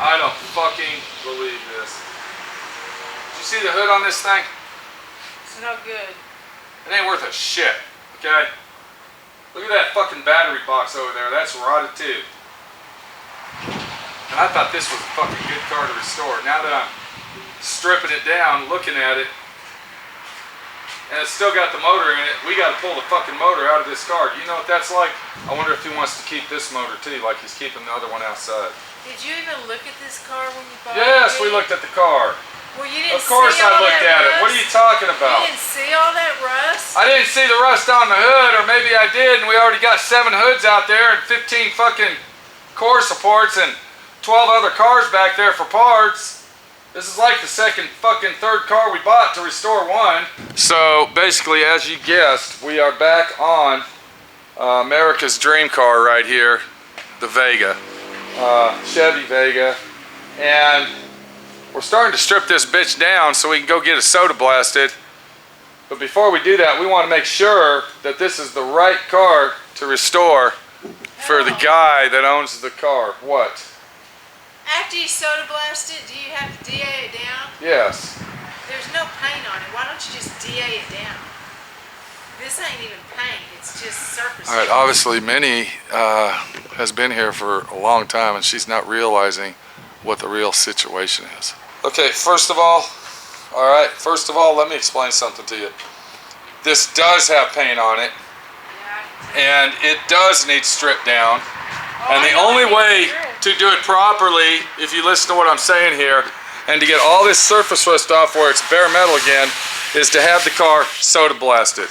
I don't fucking believe this. Did you see the hood on this thing? It's no good. It ain't worth a shit, okay? Look at that fucking battery box over there. That's rotted too. And I thought this was a fucking good car to restore. Now that I'm stripping it down, looking at it, and it's still got the motor in it, we got to pull the fucking motor out of this car. Do you know what that's like? I wonder if he wants to keep this motor too, like he's keeping the other one outside. Did you even look at this car when you bought it? Yes, we looked at the car. Well, you didn't see all that rust? Of course I looked at it. What are you talking about? You didn't see all that rust? I didn't see the rust on the hood, or maybe I did, and we already got 7 hoods out there and 15 fucking core supports and 12 other cars back there for parts. This is like the third car we bought to restore one. So basically, as you guessed, we are back on America's dream car right here, the Vega, Chevy Vega, and we're starting to strip this bitch down so we can go get it soda blasted. But before we do that, we want to make sure that this is the right car to restore for the guy that owns the car. What? After you soda blast it, do you have to DA it down? Yes. There's no paint on it. Why don't you just DA it down? This ain't even paint. It's just surface. All right, obviously Minnie has been here for a long time and she's not realizing what the real situation is. Okay, first of all, let me explain something to you. This does have paint on it, and it does need stripped down. And the only way to do it properly, if you listen to what I'm saying here, and to get all this surface rust off where it's bare metal again, is to have the car soda blasted.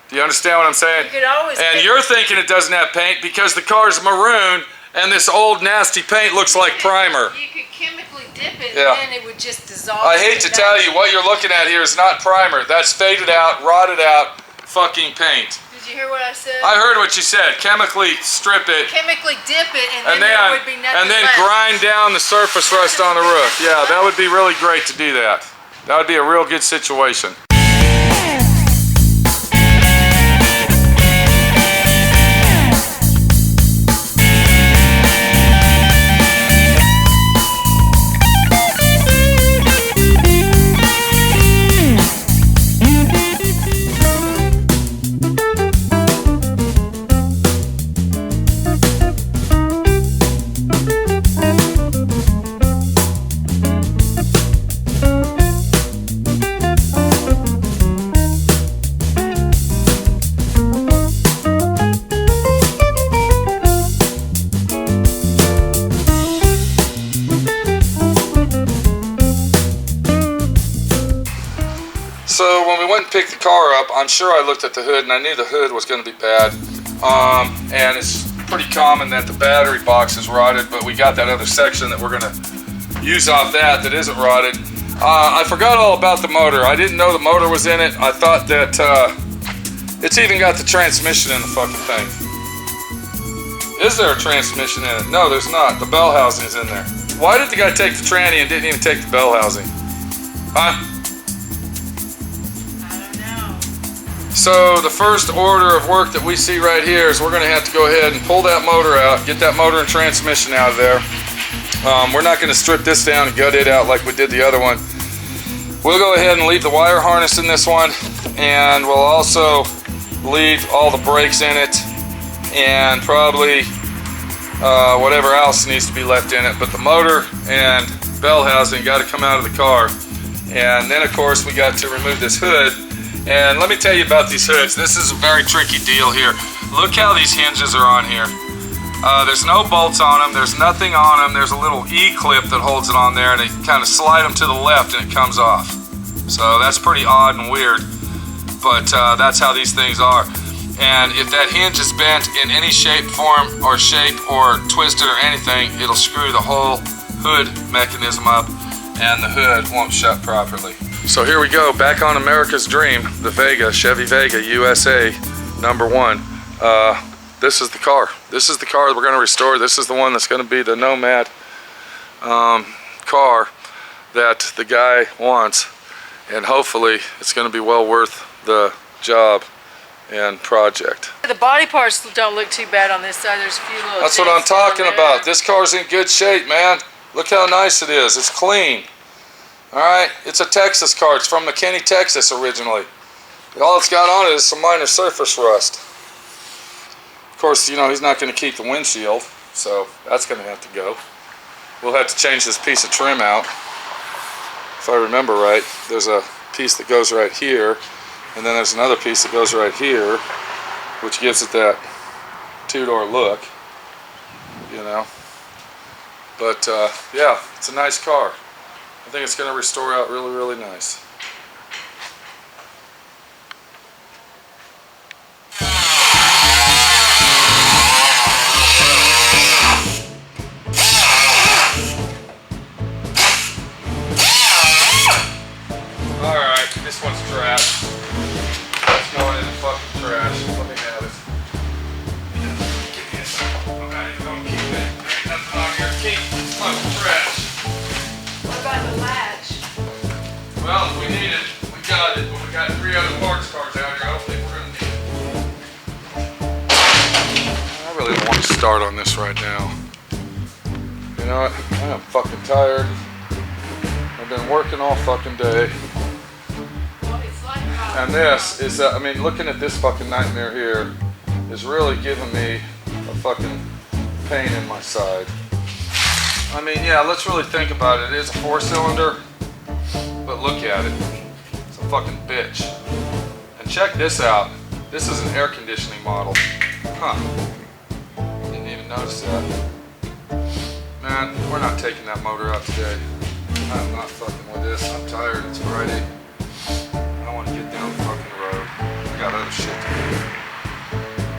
Do you understand what I'm saying? You could always and you're thinking it doesn't have paint because the car's maroon and this old nasty paint looks like primer. You could chemically dip it and then it would just dissolve. I hate to tell you, what you're looking at here is not primer. That's faded out, rotted out fucking paint. Did you hear what I said? I heard what you said. Chemically strip it. Chemically dip it, and then there would be nothing and then left. grind down the surface rust on the roof. Yeah, that would be really great to do that. That would be a real good situation. So when we went and picked the car up, I'm sure I looked at the hood and I knew the hood was going to be bad. And it's pretty common that the battery box is rotted, but we got that other section that we're going to use off that isn't rotted. I forgot all about the motor. I didn't know the motor was in it. I thought that it's even got the transmission in the fucking thing. Is there a transmission in it? No, there's not. The bell housing is in there. Why did the guy take the tranny and didn't even take the bell housing? Huh? So the first order of work that we see right here is we're going to have to go ahead and pull that motor out, get that motor and transmission out of there. We're not going to strip this down and gut it out like we did the other one. We'll go ahead and leave the wire harness in this one, and we'll also leave all the brakes in it and probably whatever else needs to be left in it. But the motor and bell housing got to come out of the car. And then of course we got to remove this hood. And let me tell you about these hoods. This is a very tricky deal here. Look how these hinges are on here. There's no bolts on them. There's nothing on them. There's a little E-clip that holds it on there, and they kind of slide them to the left and it comes off. So that's pretty odd and weird, but that's how these things are. And if that hinge is bent in any shape, form, or twisted or anything, it'll screw the whole hood mechanism up and the hood won't shut properly. So here we go, back on America's dream, the Vega, Chevy Vega, USA, #1. This is the car. This is the car that we're going to restore. This is the one that's going to be the Nomad car that the guy wants. And hopefully it's going to be well worth the job and project. The body parts don't look too bad on this side. There's a few little That's what I'm talking about. This car's in good shape, man. Look how nice it is. It's clean. Alright, it's a Texas car. It's from McKinney, Texas originally. All it's got on it is some minor surface rust. Of course, you know, he's not going to keep the windshield, so that's going to have to go. We'll have to change this piece of trim out. If I remember right, there's a piece that goes right here, and then there's another piece that goes right here, which gives it that two-door look, you know. But yeah, it's a nice car. I think it's going to restore out really, really nice. Alright, this one's trash. Let's go in the fucking trash. Let me have it. Give me this. Okay, don't keep it. There ain't nothing on here to keep. It's fucking trash. What about the latch? Well, if we need it, we got it. But we got 3 other parts cars out here. I don't think we're gonna need it. I really don't want to start on this right now. You know what? I am fucking tired. I've been working all fucking day. And this is, I mean, looking at this fucking nightmare here is really giving me a fucking pain in my side. I mean, yeah, let's really think about it. It is a 4-cylinder, but look at it. It's a fucking bitch. And check this out. This is an air conditioning model. Huh. Didn't even notice that. Man, we're not taking that motor out today. I'm not fucking with this. I'm tired. It's Friday. I want to get down the fucking road. I got other shit to do.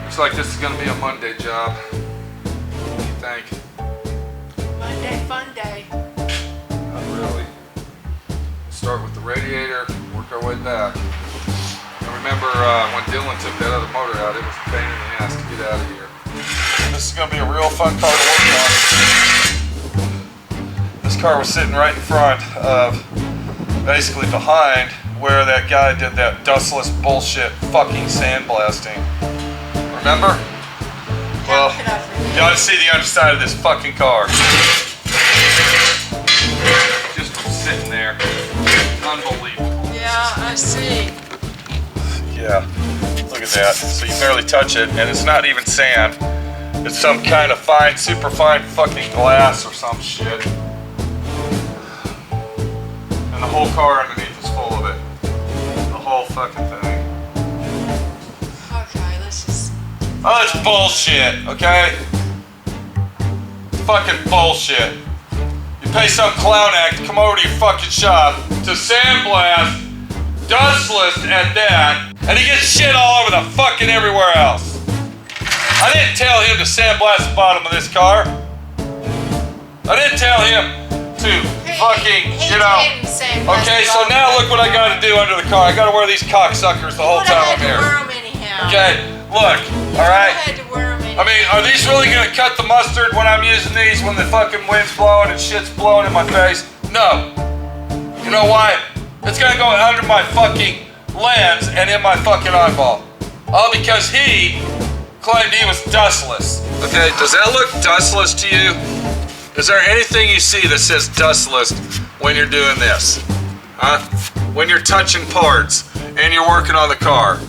Looks like this is going to be a Monday job. What do you think? Monday fun day. Not really. We'll start with the radiator, work our way back. And remember when Dylan took that other motor out, it was a pain in the ass to get out of here. This is going to be a real fun car to work on. This car was sitting right in front of, basically behind, where that guy did that dustless bullshit fucking sandblasting. Remember? Well, you gotta see the underside of this fucking car. Just from sitting there. Unbelievable. Yeah, I see. Yeah, look at that. So you barely touch it, and it's not even sand. It's some kind of fine, super fine fucking glass or some shit. And the whole car underneath is full of it. Whole fucking thing. Okay, let's just... Oh, it's bullshit, okay? Fucking bullshit. You pay some clown act to come over to your fucking shop to sandblast, dustless at that, and he gets shit all over the fucking everywhere else. I didn't tell him to sandblast the bottom of this car. I didn't tell him to fucking, you know. Okay, so now look what I gotta do under the car. I gotta wear these cocksuckers the whole time I'm here. Okay, look, alright? I mean, are these really gonna cut the mustard when I'm using these when the fucking wind's blowing and shit's blowing in my face? No. You know why? It's gonna go under my fucking lens and in my fucking eyeball. All because he claimed he was dustless. Okay, does that look dustless to you? Is there anything you see that says dustless when you're doing this? Huh? When you're touching parts and you're working on the car.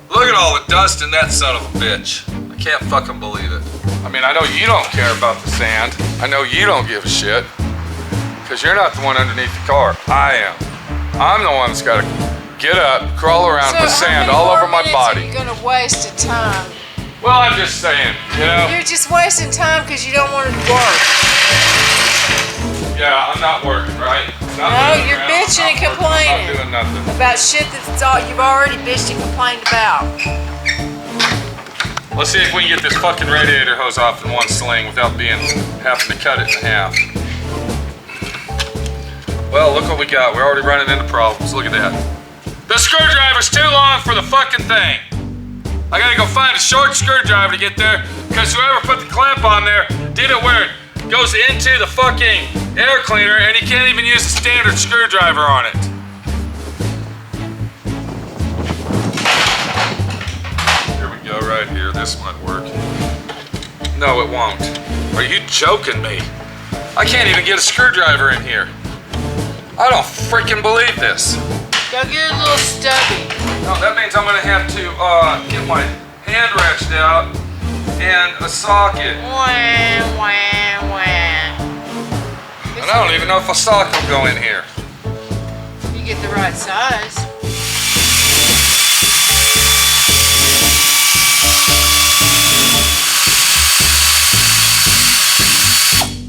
Look at all the dust in that son of a bitch. I can't fucking believe it. I mean, I know you don't care about the sand. I know you don't give a shit. Because you're not the one underneath the car. I am. I'm the one that's got to get up, crawl around with sand all over my body. You're going to waste of time. Well, I'm just saying, you know. You're just wasting time because you don't want to work. Yeah, I'm not working, right? No, you're bitching and complaining. I'm not doing nothing. About shit that's all you've already bitched and complained about. Let's see if we can get this fucking radiator hose off in one sling without having to cut it in half. Well, look what we got. We're already running into problems. Look at that. The screwdriver's too long for the fucking thing. I gotta go find a short screwdriver to get there because whoever put the clamp on there did it where it goes into the fucking air cleaner and you can't even use a standard screwdriver on it. Here we go, right here. This might work. No, it won't. Are you joking me? I can't even get a screwdriver in here. I don't freaking believe this. Go get a little stubby. No, that means I'm gonna have to get my hand wrenched out and a socket. Wah, wah, wah. And I don't even know if a socket will go in here. You get the right size.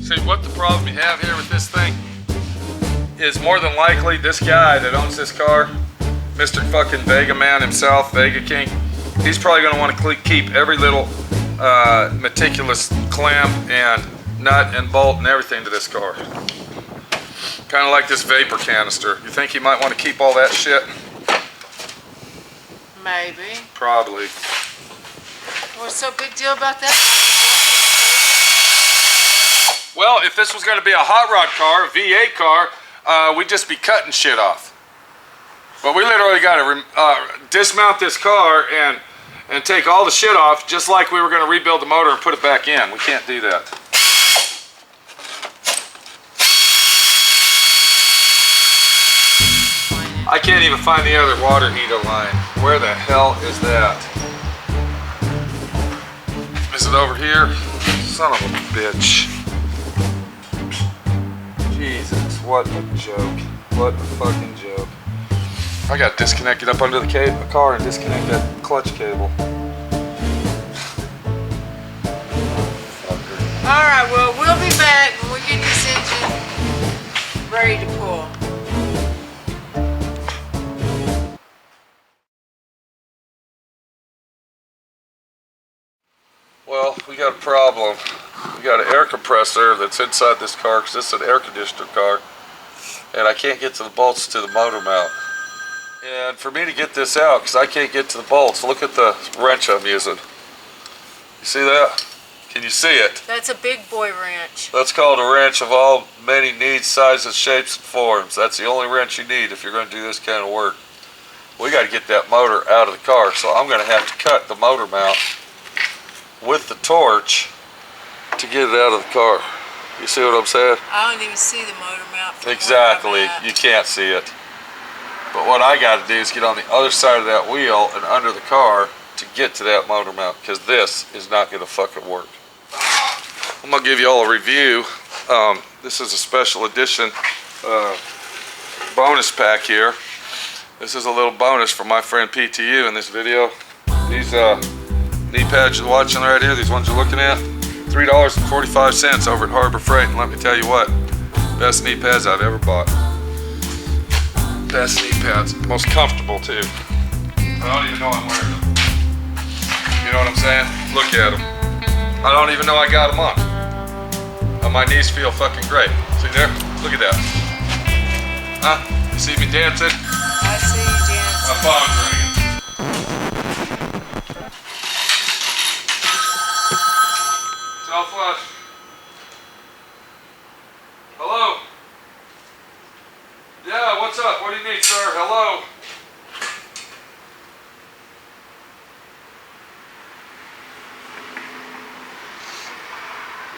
See, what the problem you have here with this thing is more than likely this guy that owns this car, Mr. fucking Vega man himself, Vega King, he's probably gonna want to keep every little meticulous clamp and nut and bolt and everything to this car. Kind of like this vapor canister. You think he might want to keep all that shit? Maybe. Probably. What's so big deal about that? Well, if this was going to be a hot rod car, a V8 car, we'd just be cutting shit off. But we literally got to dismount this car and take all the shit off, just like we were going to rebuild the motor and put it back in. We can't do that. I can't even find the other water heater line. Where the hell is that? Is it over here? Son of a bitch. Jesus, what a joke. What a fucking joke. I got disconnected up under the car and disconnect that clutch cable. Alright, well, we'll be back when we get this engine ready to pull. Well, we got a problem. We got an air compressor that's inside this car because this is an air conditioner car. And I can't get to the bolts to the motor mount. And for me to get this out, because I can't get to the bolts, look at the wrench I'm using. You see that? Can you see it? That's a big boy wrench. That's called a wrench of all many needs, sizes, shapes, and forms. That's the only wrench you need if you're going to do this kind of work. We got to get that motor out of the car, so I'm going to have to cut the motor mount with the torch to get it out of the car. You see what I'm saying? I don't even see the motor mount. Exactly. You can't see it. But what I got to do is get on the other side of that wheel and under the car to get to that motor mount, because this is not going to fucking work. I'm going to give you all a review. This is a special edition bonus pack here. This is a little bonus for my friend PTU in this video. These knee pads you're watching right here, these ones you're looking at, $3.45 over at Harbor Freight. And let me tell you what, best knee pads I've ever bought. Best knee pads, most comfortable too. I don't even know I'm wearing them. You know what I'm saying? Look at them. I don't even know I got them on. My knees feel fucking great. See there? Look at that. Huh? You see me dancing? I see you dancing. My phone's ringing. Southwest. Hello? Yeah, what's up? What do you need, sir? Hello?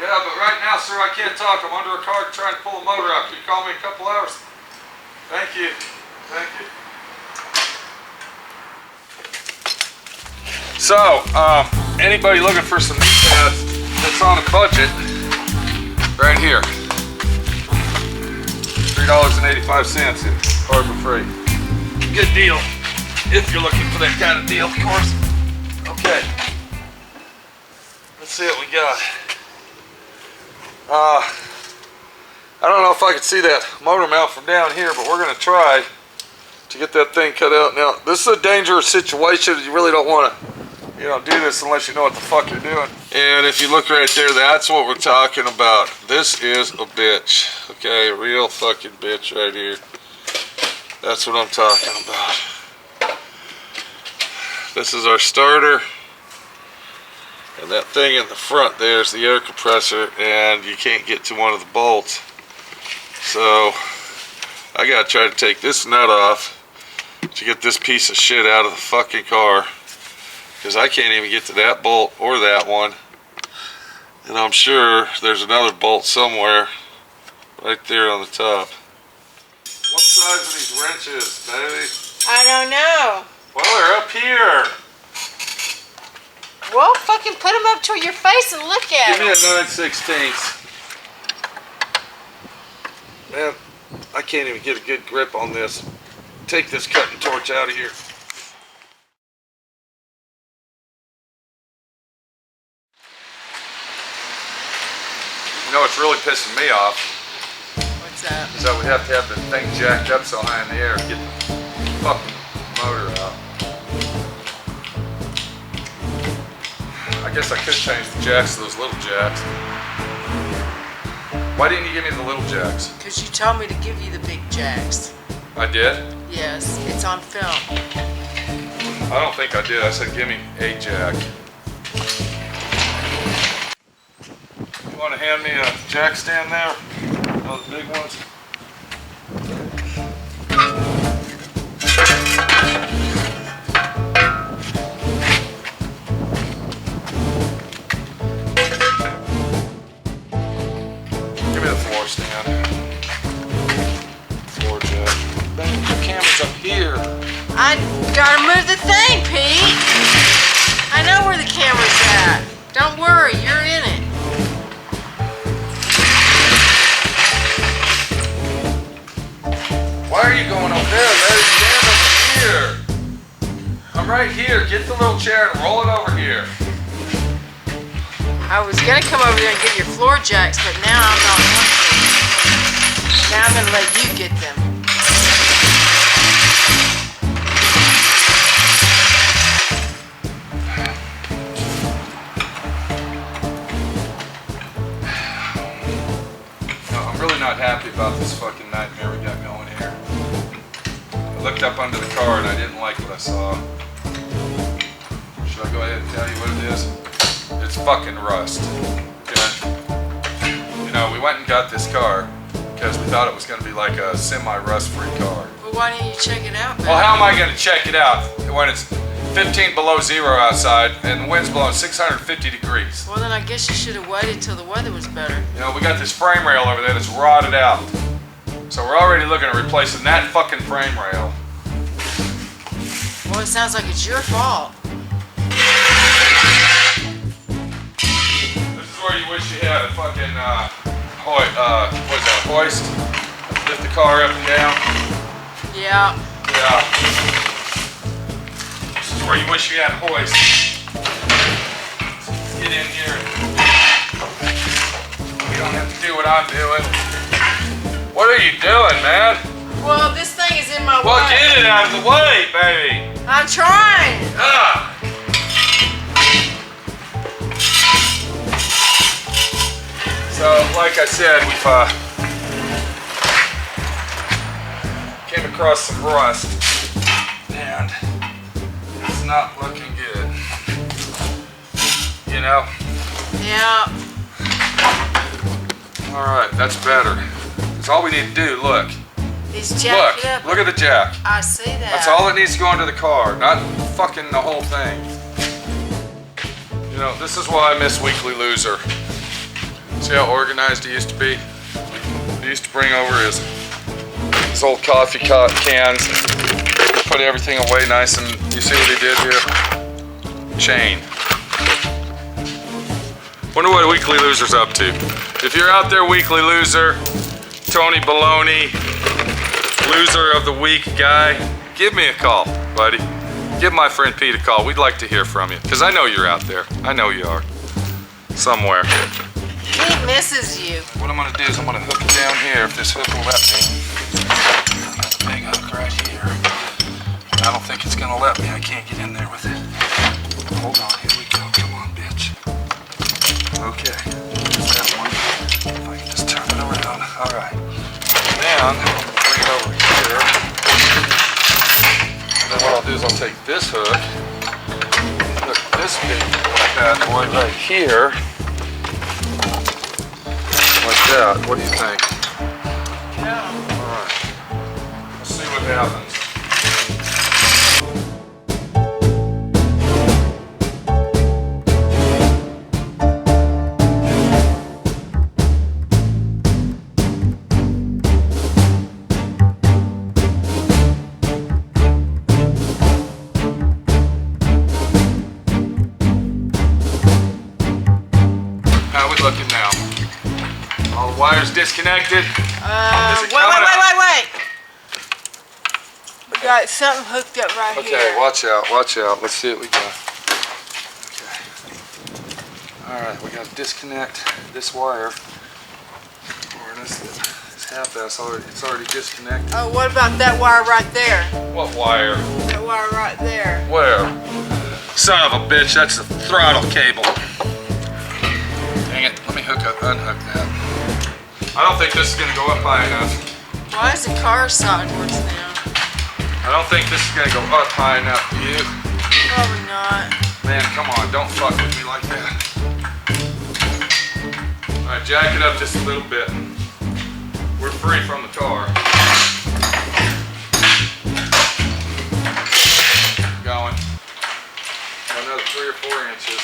Yeah, but right now, sir, I can't talk. I'm under a car trying to pull the motor out. Can you call me in a couple hours? Thank you. Thank you. So, anybody looking for some knee pads that's on a budget, right here. $3.85 in Harbor Freight. Good deal, if you're looking for that kind of deal, of course. Okay. Let's see what we got. I don't know if I can see that motor mount from down here, but we're going to try to get that thing cut out. Now, this is a dangerous situation. You really don't want to, do this unless you know what the fuck you're doing. And if you look right there, that's what we're talking about. This is a bitch. Okay, a real fucking bitch right here. That's what I'm talking about. This is our starter. And that thing in the front there is the air compressor, and you can't get to one of the bolts. So I gotta try to take this nut off to get this piece of shit out of the fucking car, because I can't even get to that bolt or that one. And I'm sure there's another bolt somewhere Right there on the top. What size are these wrenches, baby? I don't know. Well, they're up here. Well, fucking put them up to your face and look at Give me them. a 9/16. Man, I can't even get a good grip on this. Take this cutting torch out of here. You know what's really pissing me off? What's that? Is that we have to have the thing jacked up so high in the air to get the fucking motor out. I guess I could change the jacks to those little jacks. Why didn't you give me the little jacks? Because you told me to give you the big jacks. I did? Yes, it's on film. I don't think I did. I said give me a jack. You want to hand me a jack stand there? One of the big ones? Give me the floor stand. Floor jack. Bang, the camera's up here. I gotta move the thing, Pete. I know where the camera's at. Don't worry, you're in it. Why are you going up there? Let it stand over here. I'm right here. Get the little chair and roll it over here. I was gonna come over there and get your floor jacks, but now I'm not going to. Now I'm gonna let you get them. No, I'm really not happy about this fucking nightmare we got going here. I looked up under the car and I didn't like what I saw. Should I go ahead and tell you what it is? It's fucking rust. Okay? You know, we went and got this car because we thought it was going to be like a semi-rust-free car. Well, why didn't you check it out, Well, how am I going to check it out when it's 15 below zero outside and the wind's blowing 650 degrees? Well, then I guess you should have waited till the weather was better. You know, we got this frame rail over there that's rotted out. So we're already looking at replacing that fucking frame rail. Well, it sounds like it's your fault. This is where you wish you had a fucking, what is that, hoist? Lift the car up and down. Yeah. Yeah. This is where you wish you had a hoist. Get in here. You don't have to do what I'm doing. What are you doing, man? Well, this thing is in my Well, way. get it out of the way, baby. I'm trying. Ah. So, like I said, we've came across some rust, and it's not looking good. You know? Yeah. All right, that's better. That's all we need to do. Look, It's jacked up. look at the jack. I see that. That's all that needs to go into the car, not fucking the whole thing. You know, this is why I miss Weekly Loser. See how organized he used to be? He used to bring over his old coffee cans, put everything away nice, and you see what he did here? Chain. Wonder what Weekly Loser's up to. If you're out there, Weekly Loser, Tony Baloney, Loser of the Week guy, give me a call, buddy. Give my friend Pete a call. We'd like to hear from you, because I know you're out there. I know you are. Somewhere. He misses you. What I'm gonna do is I'm gonna hook it down here if this hook will let me. Got the big hook right here. I don't think it's gonna let me. I can't get in there with it. Hold on, here we go. Come on, bitch. Okay, there's that one. If I can just turn it around. All right. Then I'm gonna bring it over here. And then what I'll do is I'll take this hook, hook this big bad boy right here. Like that. What do you think? Yeah. All right. Let's see what happens. All the wires disconnected. Wait. We got something hooked up right here. Okay, watch out. Let's see what we got. Okay. All right, we got to disconnect this wire. Or this half-ass it's already disconnected. Oh, what about that wire right there? What wire? That wire right there. Where? Son of a bitch, that's the throttle cable. Dang it, let me unhook that. I don't think this is gonna go up high enough. Why is the car sideways now? I don't think this is gonna go up high enough, you. Probably not. Man, come on, don't fuck with me like that. All right, jack it up just a little bit. We're free from the car. Going. Another 3 or 4 inches.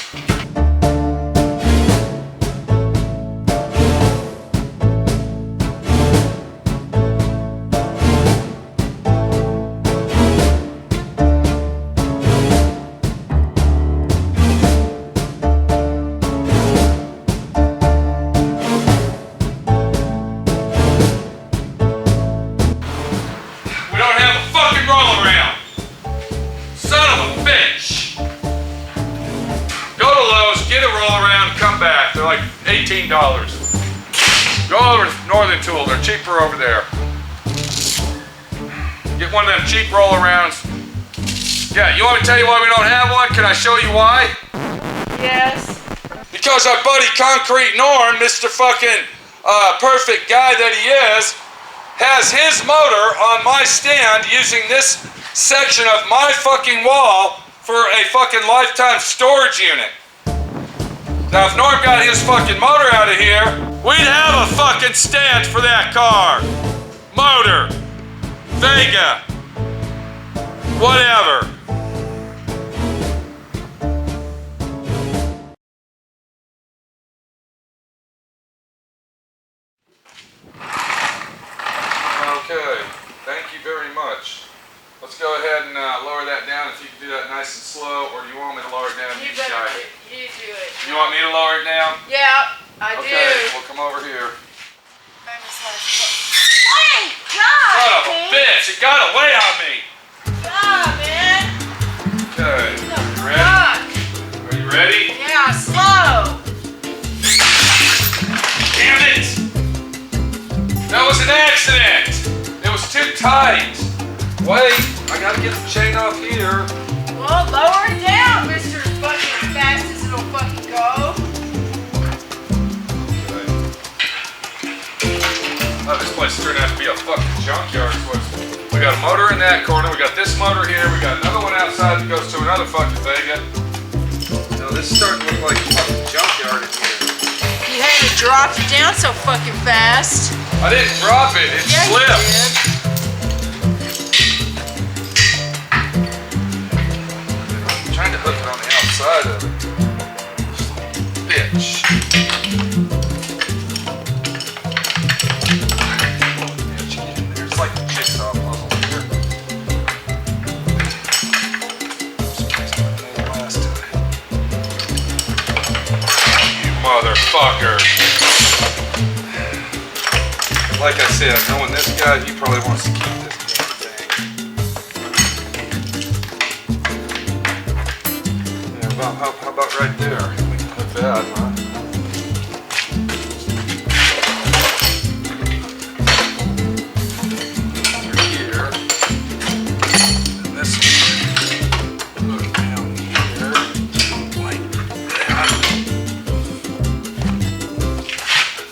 $18. Go over to Northern Tool, they're cheaper over there. Get one of them cheap roll-arounds. Yeah, you want me to tell you why we don't have one? Can I show you why? Yes. Because our buddy Concrete Norm, Mr. fucking perfect guy that he is, has his motor on my stand using this section of my fucking wall for a fucking lifetime storage unit. Now, if Norm got his fucking motor out of here, we'd have a fucking stand for that car. Motor. Vega. Whatever. Okay. Thank you very much. Let's go ahead and lower that down if you can do that nice and slow, or do you want me to lower it down? You better do it. You want me to lower it down? Yeah, I do. Okay, we'll come over here. Hey, God! Son of a bitch, it got away on me! God, man! Okay, you ready? Are you ready? Yeah, slow! Damn it! That was an accident! It was too tight! Wait, I gotta get the chain off here. Well, lower it down, Mr. Fucking fast as it'll fucking go. Oh, this place turned out to be a fucking junkyard. We got a motor in that corner, we got this motor here, we got another one outside that goes to another fucking Vega. Now this is starting to look like a fucking junkyard in here. You had to drop it down so fucking fast. I didn't drop it, it slipped. You did. Trying to hook it on the outside of it. Bitch. It's like a jigsaw puzzle here. Last time. You motherfucker. Like I said, knowing this guy, he probably wants to keep this damn thing. How about right there? We can hook that, huh? Over here. And this one. Hook down here. Like that.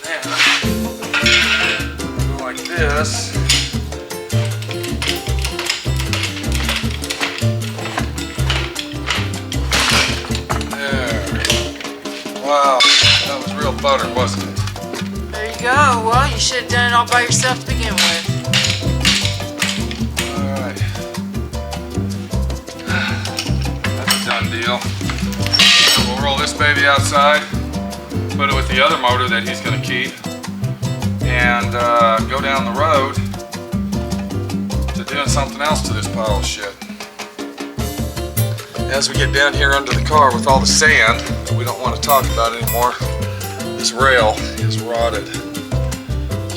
And then go like this. Wow, that was real butter, wasn't it? There you go. Well, you should have done it all by yourself to begin with. Alright. That's a done deal. So we'll roll this baby outside, put it with the other motor that he's going to keep, and go down the road to doing something else to this pile of shit. As we get down here under the car with all the sand that we don't want to talk about anymore, this rail is rotted.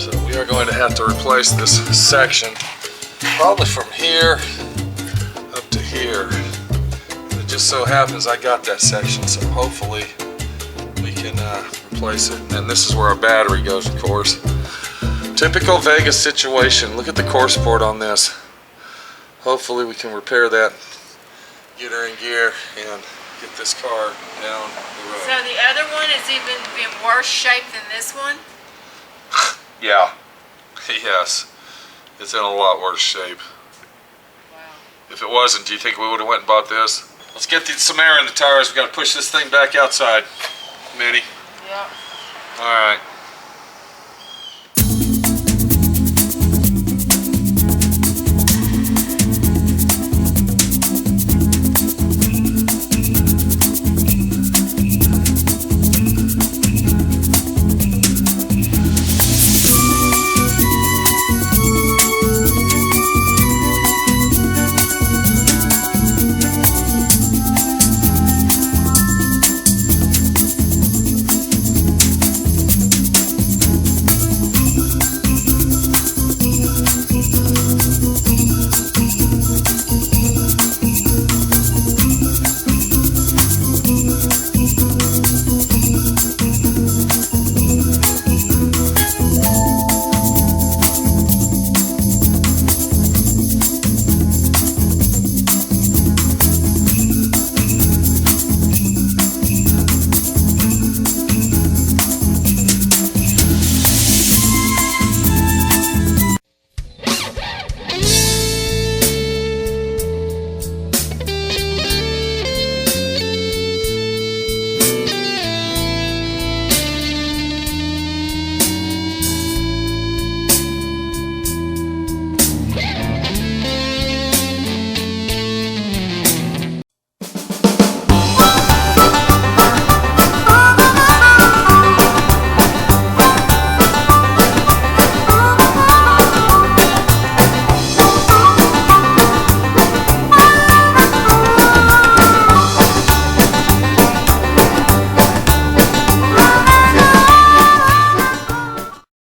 So we are going to have to replace this section, probably from here up to here. It just so happens I got that section, so hopefully we can replace it. And this is where our battery goes, of course. Typical Vega situation. Look at the course board on this. Hopefully we can repair that, get her in gear, and get this car down the road. So the other one is even in worse shape than this one? Yeah. Yes. It's in a lot worse shape. Wow. If it wasn't, do you think we would have went and bought this? Let's get some air in the tires. We got to push this thing back outside. Minnie. Yep. All right.